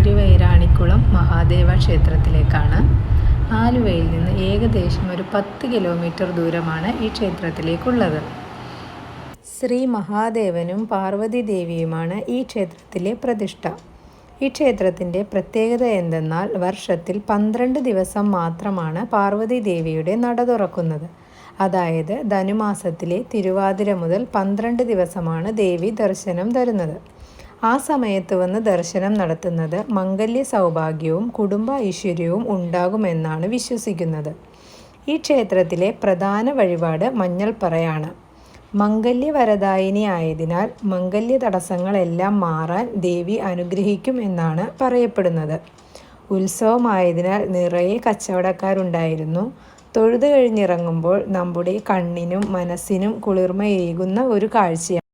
തിരുവൈരാണിക്കുളം മഹാദേവ ക്ഷേത്രത്തിലേക്കാണ്. ആലുവയിൽ നിന്ന് ഏകദേശം ഒരു 10 കിലോമീറ്റർ ദൂരമാണ് ഈ ക്ഷേത്രത്തിലേക്കുള്ളത്. ശ്രീ മഹാദേവനും പാർവതി ദേവിയുമാണ് ഈ ക്ഷേത്രത്തിലെ പ്രതിഷ്ഠ. ഈ ക്ഷേത്രത്തിൻ്റെ പ്രത്യേകത എന്തെന്നാൽ വർഷത്തിൽ 12 ദിവസം മാത്രമാണ് പാർവതി ദേവിയുടെ നട തുറക്കുന്നത്. അതായത് ധനുമാസത്തിലെ തിരുവാതിര മുതൽ 12 ദിവസമാണ് ദേവി ദർശനം തരുന്നത്. ആ സമയത്ത് വന്ന് ദർശനം നടത്തുന്നത് മംഗല്യ സൗഭാഗ്യവും കുടുംബ ഐശ്വര്യവും ഉണ്ടാകുമെന്നാണ് വിശ്വസിക്കുന്നത്. ഈ ക്ഷേത്രത്തിലെ പ്രധാന വഴിപാട് മഞ്ഞൾപ്പറയാണ്. മംഗല്യവരദായിനി ആയതിനാൽ മംഗല്യ തടസ്സങ്ങളെല്ലാം മാറാൻ ദേവി അനുഗ്രഹിക്കും എന്നാണ് പറയപ്പെടുന്നത്. ഉത്സവമായതിനാൽ നിറയെ കച്ചവടക്കാരുണ്ടായിരുന്നു. തൊഴുത് കഴിഞ്ഞിറങ്ങുമ്പോൾ നമ്മുടെ കണ്ണിനും മനസ്സിനും കുളിർമയേകുന്ന ഒരു കാഴ്ചയാണ്.